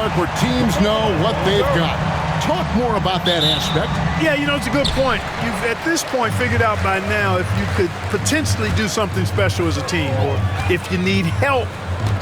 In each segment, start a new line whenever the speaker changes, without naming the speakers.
ballpark where teams know what they've got. Talk more about that aspect.
Yeah, it's a good point. You've, at this point, figured out by now if you could potentially do something special as a team or if you need help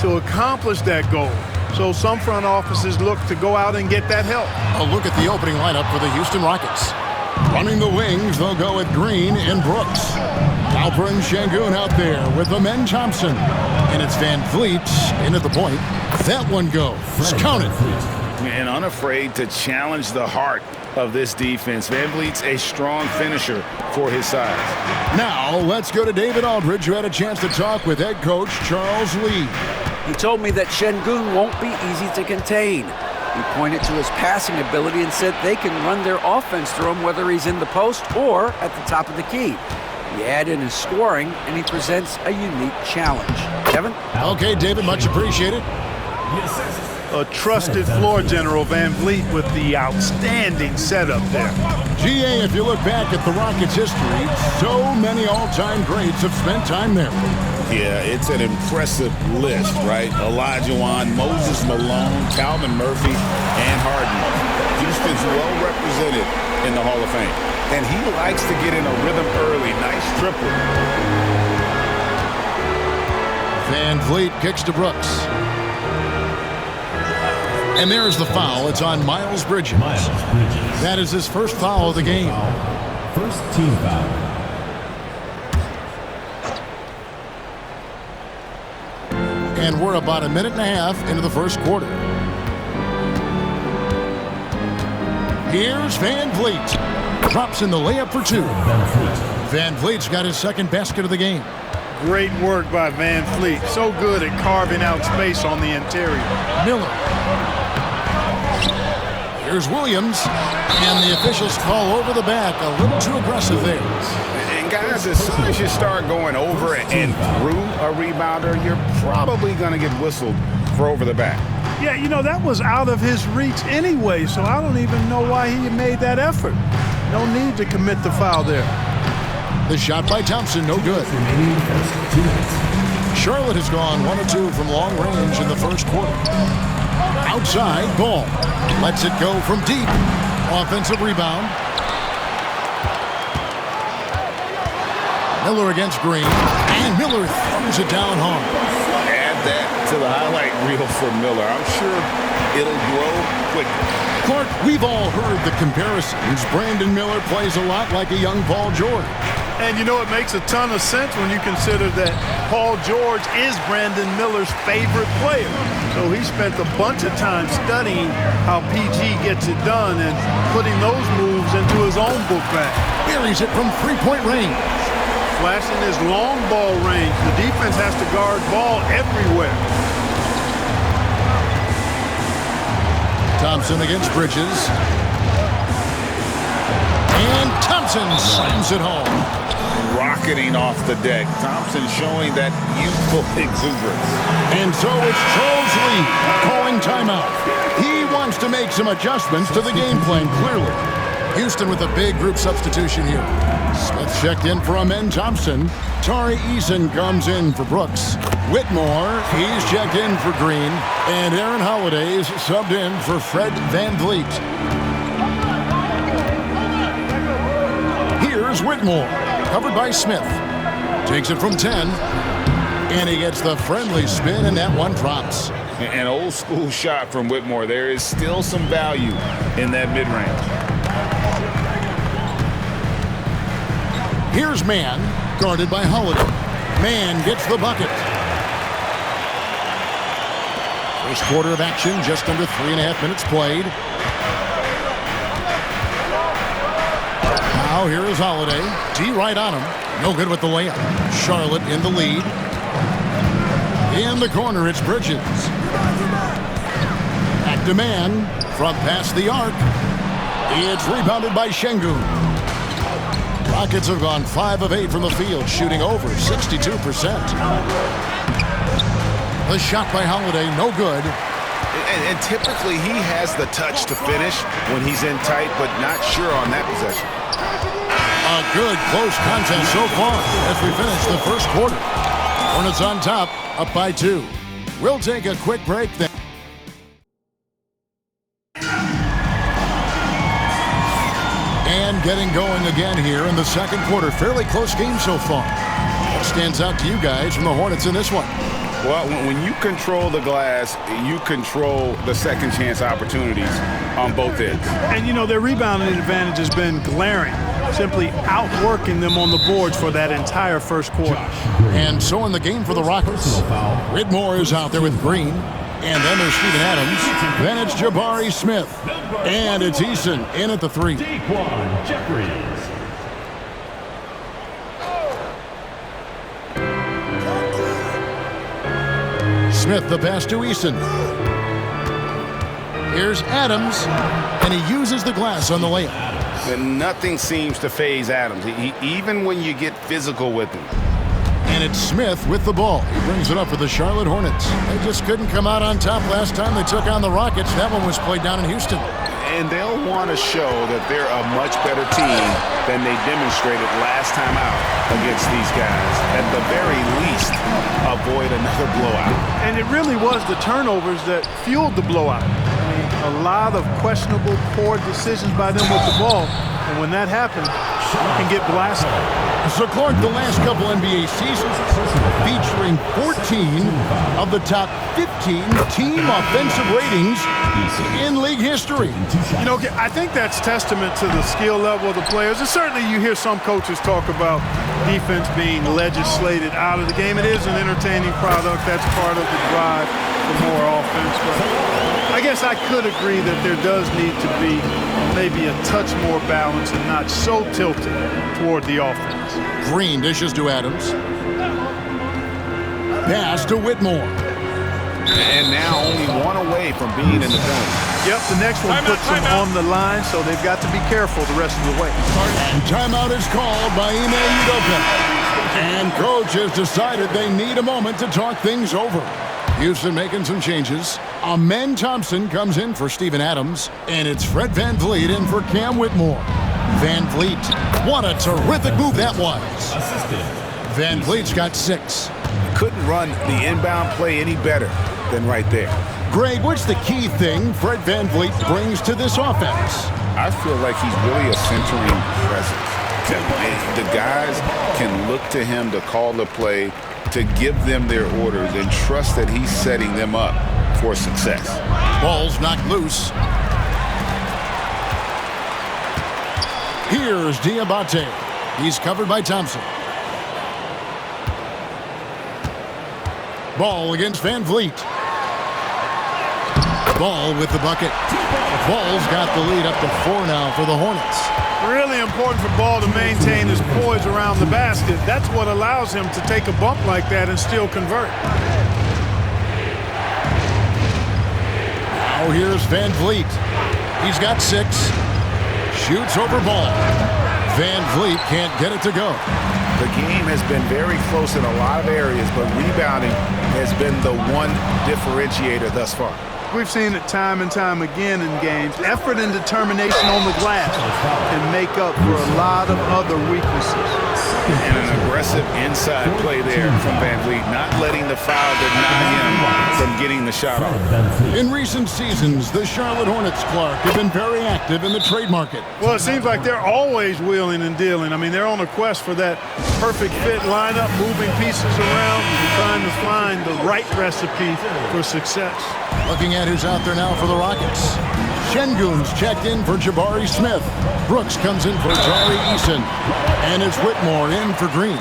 to accomplish that goal. So some front offices look to go out and get that help.
A look at the opening lineup for the Houston Rockets. Running the wings, they'll go with Green and Brooks. Alperen Sengun out there with Amen Thompson. And it's Van Vliet in at the point. That one goes. Counted.
And unafraid to challenge the heart of this defense. Van Vliet's a strong finisher for his size.
Now, let's go to David Aldridge, who had a chance to talk with head coach Charles Lee.
He told me that Sengun won't be easy to contain. He pointed to his passing ability and said they can run their offense through him whether he's in the post or at the top of the key. He added in his scoring, and he presents a unique challenge. Kevin?
Okay, David, much appreciated.
A trusted floor general, Van Vliet, with the outstanding setup there.
GA, if you look back at the Rockets' history, so many all-time greats have spent time there.
Yeah, it's an impressive list, right? Olajuwon, Moses Malone, Calvin Murphy, and Harden. Houston's well represented in the Hall of Fame. And he likes to get in a rhythm early. Nice triple.
Van Vliet kicks to Brooks. And there's the foul. It's on Miles Bridges. That is his first foul of the game.
First team foul.
And we're about a minute and a half into the first quarter. Here's Van Vliet. Drops in the layup for two. Van Vliet's got his second basket of the game.
Great work by Van Vliet. So good at carving out space on the interior.
Miller. Here's Williams. And the officials call over the back. A little too aggressive there.
And guys, as soon as you start going over and through a rebounder, you're probably going to get whistled for over the back.
Yeah, that was out of his reach anyway, so I don't even know why he made that effort. No need to commit the foul there.
The shot by Thompson, no good. Charlotte has gone 1 of 2 from long range in the first quarter. Outside, Ball lets it go from deep. Offensive rebound. Miller against Green, and Miller throws it down hard.
Add that to the highlight reel for Miller. I'm sure it'll grow quickly.
Clark, we've all heard the comparisons. Brandon Miller plays a lot like a young Paul George.
And it makes a ton of sense when you consider that Paul George is Brandon Miller's favorite player. So he spent a bunch of time studying how PG gets it done and putting those moves into his own book bag.
Buries it from three-point range.
Flashing his long ball range. The defense has to guard ball everywhere.
Thompson against Bridges. And Thompson slams it home.
Rocketing off the deck. Thompson showing that youthful exuberance.
And so it's Charles Lee calling timeout. He wants to make some adjustments to the game plan, clearly. Houston with a big group substitution here. Smith checked in for Amen Thompson. Tari Eason comes in for Brooks. Whitmore, he's checked in for Green. And Aaron Holiday's subbed in for Fred Van Vliet. Here's Whitmore, covered by Smith. Takes it from 10. And he gets the friendly spin, and that one drops.
An old school shot from Whitmore. There is still some value in that mid-range.
Here's Mann, guarded by Holiday. Mann gets the bucket. First quarter of action, just under 3.5 minutes played. Now here is Holiday. D right on him. No good with the layup. Charlotte in the lead. In the corner, it's Bridges. Back to Mann from past the arc. It's rebounded by Sengun. Rockets have gone 5 of 8 from the field, shooting over 62%. The shot by Holiday, no good.
And typically he has the touch to finish when he's in tight, but not sure on that possession.
A good close contest so far as we finish the first quarter. Hornets on top, up by 2. We'll take a quick break then. And getting going again here in the second quarter. Fairly close game so far. What stands out to you guys from the Hornets in this one?
Well, when you control the glass, you control the second chance opportunities on both ends.
And, you know, their rebounding advantage has been glaring, simply outworking them on the boards for that entire first quarter.
And so in the game for the Rockets, Whitmore is out there with Green. And then there's Steven Adams. Then it's Jabari Smith. And it's Eason in at the three.
Daquan Jeffries.
Smith the pass to Eason. Here's Adams, and he uses the glass on the layup.
And nothing seems to faze Adams, even when you get physical with him.
And it's Smith with the ball. He brings it up for the Charlotte Hornets. They just couldn't come out on top last time they took on the Rockets. That one was played down in Houston.
And they'll want to show that they're a much better team than they demonstrated last time out against these guys. At the very least, avoid another blowout.
And it really was the turnovers that fueled the blowout. I mean, a lot of questionable, poor decisions by them with the ball. And when that happens, you can get blasted.
So Clark, the last couple NBA seasons featuring 14 of the top 15 team offensive ratings in league history.
You know, I think that's testament to the skill level of the players. And certainly you hear some coaches talk about defense being legislated out of the game. It is an entertaining product. That's part of the drive for more offense. But I guess I could agree that there does need to be maybe a touch more balance and not so tilted toward the offense.
Green dishes to Adams. Pass to Whitmore.
And now only one away from being in the penalty.
Yep, the next one puts them on the line, so they've got to be careful the rest of the way.
And timeout is called by Ime Udoka. And coach has decided they need a moment to talk things over. Houston making some changes. Amen Thompson comes in for Steven Adams. And it's Fred VanVleet in for Cam Whitmore. VanVleet, what a terrific move that was. VanVleet's got 6.
Couldn't run the inbound play any better than right there.
Greg, what's the key thing Fred VanVleet brings to this offense?
I feel like he's really a centering presence. The guys can look to him to call the play, to give them their orders, and trust that he's setting them up for success.
Ball's knocked loose. Here's Diabate. He's covered by Thompson. Ball against VanVleet. Ball with the bucket. Ball's got the lead up to 4 now for the Hornets.
Really important for Ball to maintain his poise around the basket. That's what allows him to take a bump like that and still convert.
Now here's VanVleet. He's got 6. Shoots over Ball. VanVleet can't get it to go.
The game has been very close in a lot of areas, but rebounding has been the one differentiator thus far.
We've seen it time and time again in games. Effort and determination on the glass can make up for a lot of other weaknesses.
And an aggressive inside play there from VanVleet, not letting the foul deny him from getting the shot off.
In recent seasons, the Charlotte Hornets, Clark, have been very active in the trade market.
Well, it seems like they're always wheeling and dealing. I mean, they're on a quest for that perfect fit lineup, moving pieces around, trying to find the right recipe for success.
Looking at who's out there now for the Rockets. Şengün's checked in for Jabari Smith. Brooks comes in for Tari Eason. And it's Whitmore in for Green.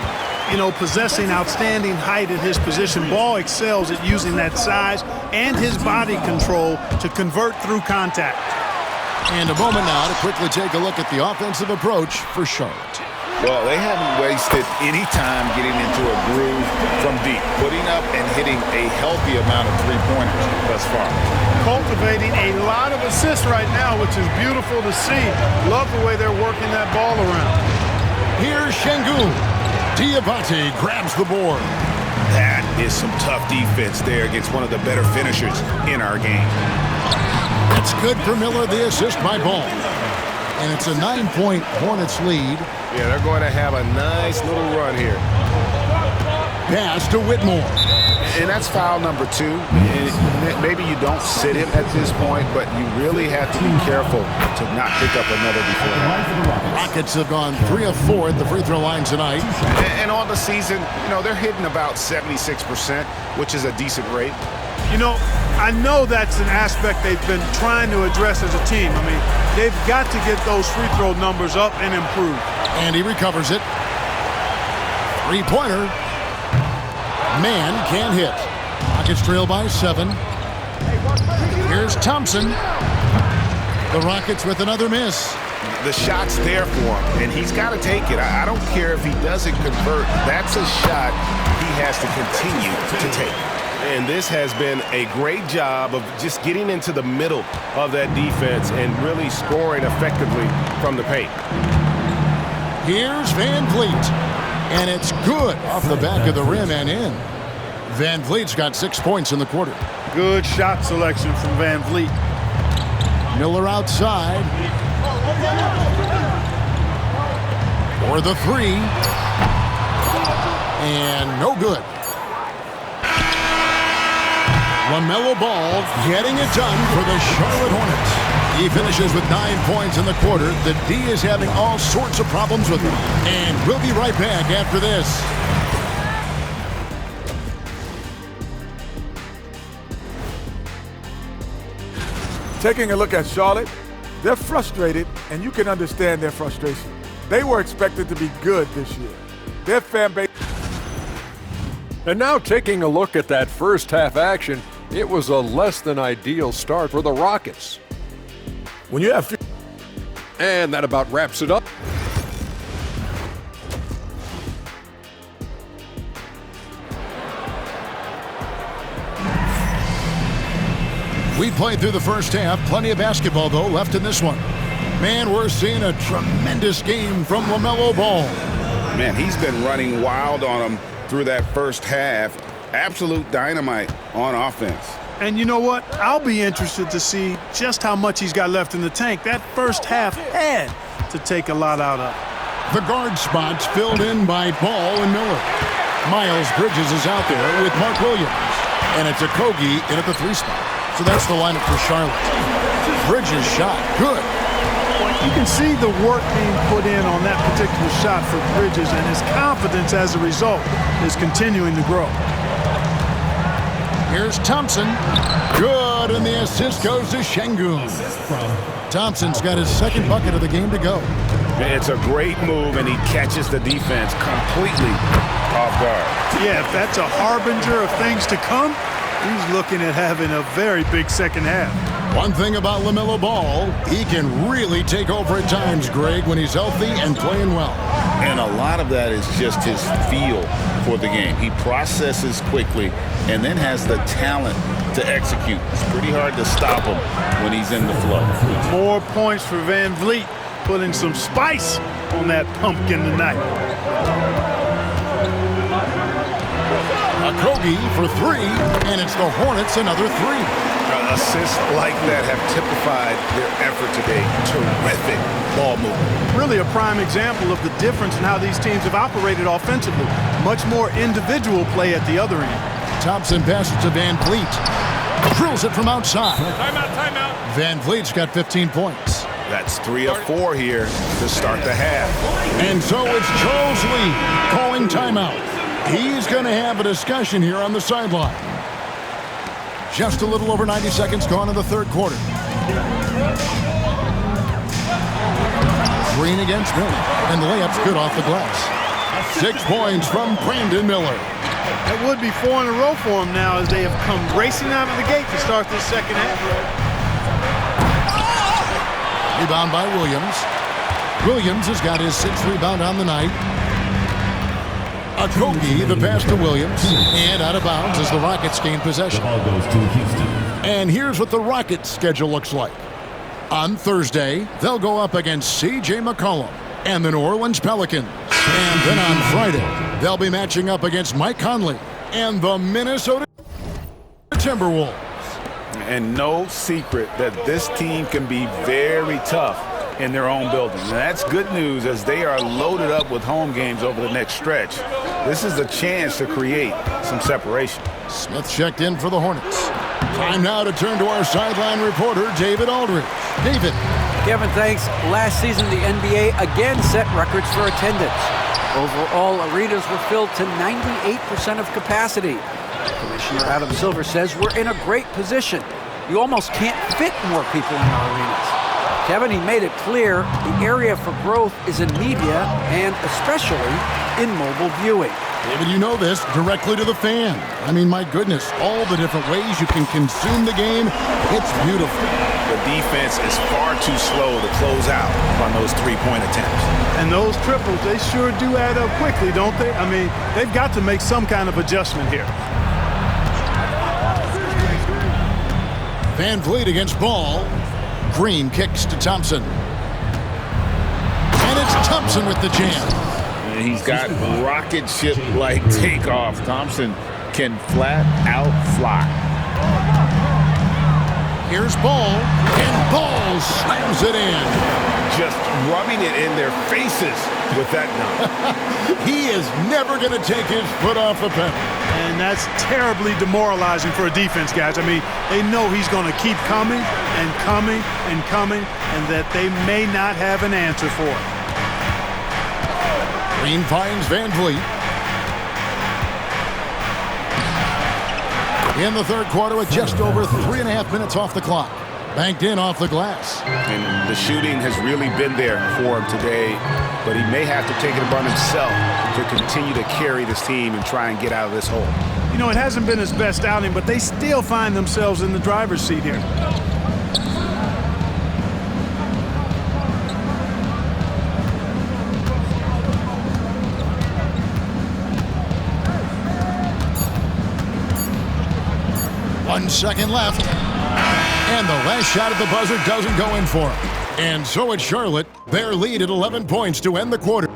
You know, possessing outstanding height at his position, Ball excels at using that size and his body control to convert through contact.
And a moment now to quickly take a look at the offensive approach for Charlotte.
Well, they haven't wasted any time getting into a groove from deep, putting up and hitting a healthy amount of three-pointers thus far.
Cultivating a lot of assists right now, which is beautiful to see. Love the way they're working that ball around.
Here's Şengün. Diabate grabs the board.
That is some tough defense there against one of the better finishers in our game.
That's good for Miller, the assist by Ball. And it's a 9-point Hornets lead.
Yeah, they're going to have a nice little run here.
Pass to Whitmore.
And that's foul number 2. And maybe you don't sit him at this point, but you really have to be careful to not pick up another before that.
Rockets have gone 3 of 4 at the free throw line tonight.
And on the season, they're hitting about 76%, which is a decent rate.
I know that's an aspect they've been trying to address as a team. I mean, they've got to get those free throw numbers up and improve.
And he recovers it. Three-pointer. Man can't hit. Rockets trail by 7. Here's Thompson. The Rockets with another miss.
The shot's there for him, and he's got to take it. I don't care if he doesn't convert. That's a shot he has to continue to take.
And this has been a great job of just getting into the middle of that defense and really scoring effectively from the paint.
Here's Van Vliet. And it's good off the back of the rim and in. Van Vliet's got 6 points in the quarter.
Good shot selection from Van Vliet.
Miller outside. For the 3. And no good. LaMelo Ball getting it done for the Charlotte Hornets. He finishes with 9 points in the quarter. The D is having all sorts of problems with him. And we'll be right back after this.
Taking a look at Charlotte, they're frustrated, and you can understand their frustration. They were expected to be good this year. Their fan base.
And now taking a look at that first half action, it was a less than ideal start for the Rockets.
When you have.
And that about wraps it up.
We played through the first half. Plenty of basketball, though, left in this one. Man, we're seeing a tremendous game from LaMelo Ball.
Man, he's been running wild on him through that first half. Absolute dynamite on offense.
And you know what? I'll be interested to see just how much he's got left in the tank. That first half had to take a lot out of.
The guard spots filled in by Ball and Miller. Miles Bridges is out there with Mark Williams. And it's Okogie in at the 3 spot. So that's the lineup for Charlotte. Bridges shot good.
You can see the work being put in on that particular shot for Bridges, and his confidence as a result is continuing to grow.
Here's Thompson. Good, and the assist goes to Şengün. Thompson's got his 2nd bucket of the game to go.
It's a great move, and he catches the defense completely off guard.
Yeah, if that's a harbinger of things to come, he's looking at having a very big second half.
One thing about LaMelo Ball, he can really take over at times, Greg, when he's healthy and playing well.
And a lot of that is just his feel for the game. He processes quickly and then has the talent to execute. It's pretty hard to stop him when he's in the flow.
More points for Van Vliet, putting some spice on that pumpkin tonight.
Okogie for 3, and it's the Hornets another 3.
Assists like that have typified their effort today. Terrific ball movement.
Really a prime example of the difference in how these teams have operated offensively. Much more individual play at the other end.
Thompson passes to Van Vliet. Drills it from outside.
Timeout.
Van Vliet's got 15 points.
That's 3 of 4 here to start the half.
And so it's Charles Lee calling timeout. He's going to have a discussion here on the sideline. Just a little over 90 seconds gone in the 3rd quarter. Green against Miller, and the layup's good off the glass. 6 points from Brandon Miller.
That would be 4 in a row for him now as they have come racing out of the gate to start this second half.
Rebound by Williams. Williams has got his 6th rebound on the night. Okogie, the pass to Williams, and out of bounds as the Rockets gain possession.
The ball goes to Houston.
And here's what the Rockets' schedule looks like. On Thursday, they'll go up against C.J. McCollum and the New Orleans Pelicans. And then on Friday, they'll be matching up against Mike Conley and the Minnesota Timberwolves.
And no secret that this team can be very tough in their own building. And that's good news as they are loaded up with home games over the next stretch.
This is a chance to create some separation.
Smith checked in for the Hornets. Time now to turn to our sideline reporter, David Aldridge. David.
Kevin, thanks. Last season, the NBA again set records for attendance. Overall, arenas were filled to 98% of capacity. Commissioner Adam Silver says we're in a great position. You almost can't fit more people in our arenas. Kevin, he made it clear the area for growth is in media and especially in mobile viewing.
David, you know this, directly to the fan. I mean, my goodness, all the different ways you can consume the game, it's beautiful.
The defense is far too slow to close out on those three-point attempts.
And those triples, they sure do add up quickly, don't they? I mean, they've got to make some kind of adjustment here.
Van Vliet against Ball. Green kicks to Thompson. And it's Thompson with the jam.
And he's got rocket ship-like takeoff. Thompson can flat out fly.
Here's Ball, and Ball slams it in.
Just rubbing it in their faces with that dunk.
He is never going to take his foot off the pedal.
And that's terribly demoralizing for a defense, guys. I mean, they know he's going to keep coming and coming and coming, and that they may not have an answer for it.
Green finds Van Vliet. In the third quarter with just over 3.5 minutes off the clock. Banked in off the glass.
And the shooting has really been there for him today, but he may have to take it upon himself to continue to carry this team and try and get out of this hole.
You know, it hasn't been his best outing, but they still find themselves in the driver's seat here.
One second left. And the last shot at the buzzer doesn't go in for him. And so it's Charlotte. Their lead at 11 points to end the quarter.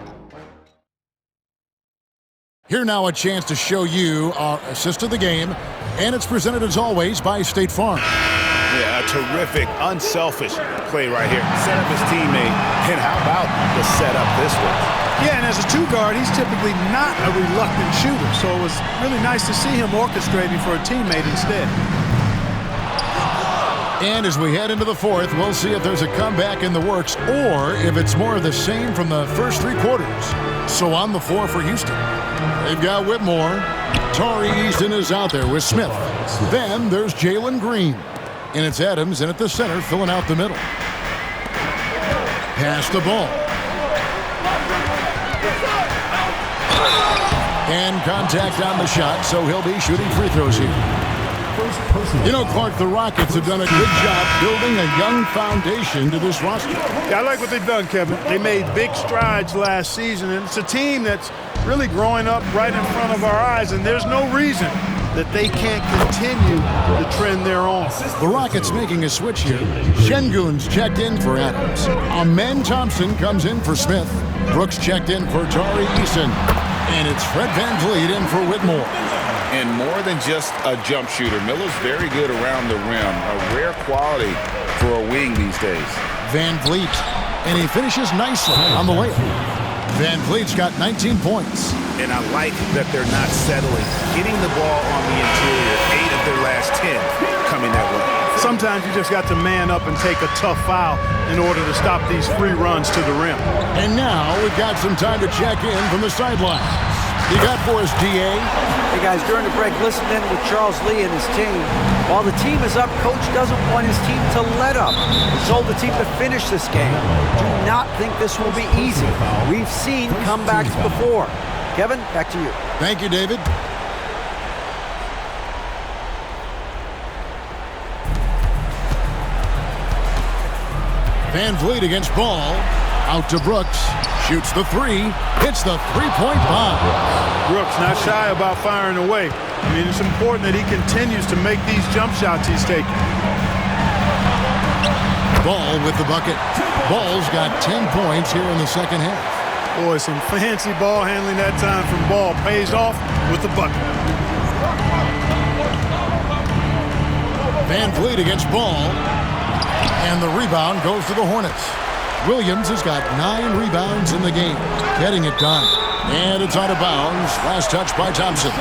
Here now a chance to show you our assist of the game. And it's presented as always by State Farm.
Yeah, a terrific, unselfish play right here. Set up his teammate. And how about the setup this way?
Yeah, and as a two guard, he's typically not a reluctant shooter. So it was really nice to see him orchestrating for a teammate instead.
And as we head into the fourth, we'll see if there's a comeback in the works or if it's more of the same from the first three quarters. So on the floor for Houston, they've got Whitmore. Tari Eason is out there with Smith. Then there's Jalen Green. And it's Adams in at the center filling out the middle. Pass the ball. And contact on the shot, so he'll be shooting free throws here. You know, Clark, the Rockets have done a good job building a young foundation to this roster.
Yeah, I like what they've done, Kevin. They made big strides last season, and it's a team that's really growing up right in front of our eyes, and there's no reason that they can't continue the trend they're on.
The Rockets making a switch here. Şengün's checked in for Adams. Amen Thompson comes in for Smith. Brooks checked in for Tari Eason. And it's Fred Van Vliet in for Whitmore.
And more than just a jump shooter, Miller's very good around the rim. A rare quality for a wing these days.
Van Vliet. And he finishes nicely on the layup. Van Vliet's got 19 points.
And I like that they're not settling. Getting the ball on the interior, 8 of their last 10 coming that way.
Sometimes you just got to man up and take a tough foul in order to stop these free runs to the rim.
And now we've got some time to check in from the sideline. You got for us, DA?
Hey guys, during the break, listen in with Charles Lee and his team. While the team is up, Coach doesn't want his team to let up. He told the team to finish this game. Do not think this will be easy. We've seen comebacks before. Kevin, back to you.
Thank you, David. Van Vliet against Ball. Out to Brooks. Shoots the three. Hits the three-point bomb.
Brooks not shy about firing away. I mean, it's important that he continues to make these jump shots he's taking.
Ball with the bucket. Ball's got 10 points here in the second half.
Boy, some fancy ball handling that time from Ball. Pays off with the bucket.
Van Vliet against Ball. And the rebound goes to the Hornets. Williams has got 9 rebounds in the game, getting it done. And it's out of bounds. Last touch by Thompson.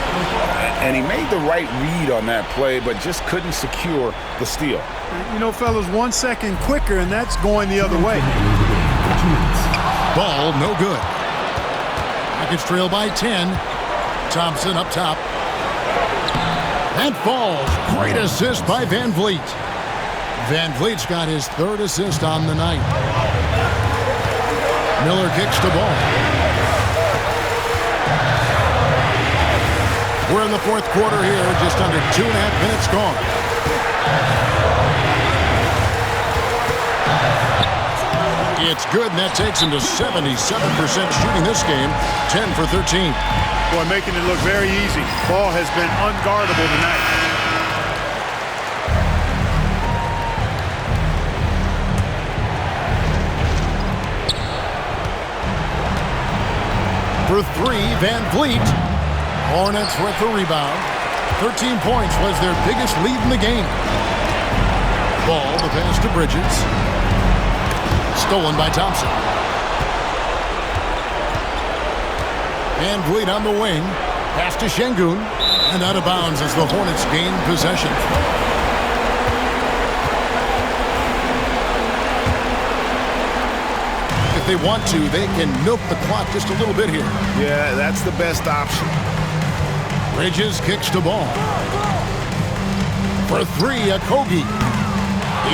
And he made the right read on that play, but just couldn't secure the steal.
You know, fellas, 1 second quicker, and that's going the other way.
Ball no good. Rockets trail by 10. Thompson up top. And falls. Great assist by Van Vliet. Van Vliet's got his 3rd assist on the night. Miller kicks the ball. We're in the 4th quarter here, just under 2.5 minutes gone. It's good, and that takes him to 77% shooting this game, 10 for 13.
Boy, making it look very easy. Ball has been unguardable tonight.
For 3, Van Vliet. Hornets with the rebound. 13 points was their biggest lead in the game. Ball, the pass to Bridges. Stolen by Thompson. Van Vliet on the wing. Pass to Şengün. And out of bounds as the Hornets gain possession. If they want to, they can milk the clock just a little bit here.
Yeah, that's the best option.
Bridges kicks the ball. For 3, Okogie.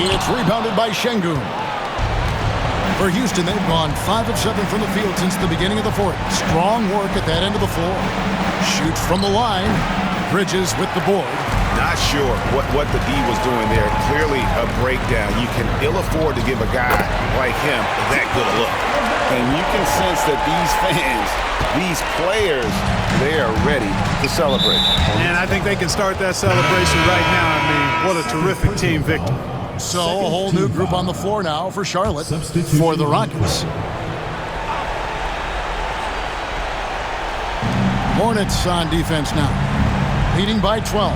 It's rebounded by Şengün. For Houston, they've gone 5 of 7 from the field since the beginning of the 4th. Strong work at that end of the floor. Shoots from the line. Bridges with the board.
Not sure what the D was doing there. Clearly a breakdown. You can ill afford to give a guy like him that good a look.
And you can sense that these fans, these players, they are ready to celebrate.
And I think they can start that celebration right now. I mean, what a terrific team victory.
So a whole new group on the floor now for Charlotte for the Rockets. Hornets on defense now, leading by 12.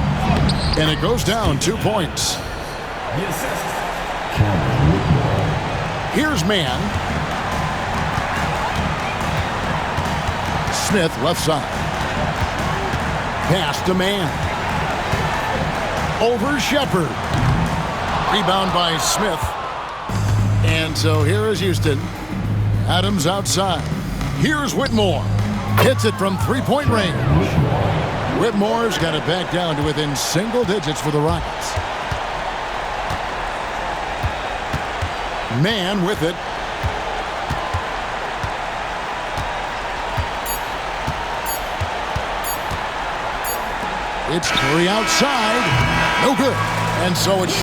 And it goes down 2 points. Here's man. Smith left side. Pass to man. Over Shepherd. Rebound by Smith. And so here is Houston. Adams outside. Here's Whitmore. Hits it from 3-point range. Whitmore's got it back down to within single digits for the Rockets. Man with it. It's Curry outside. No good. And so it's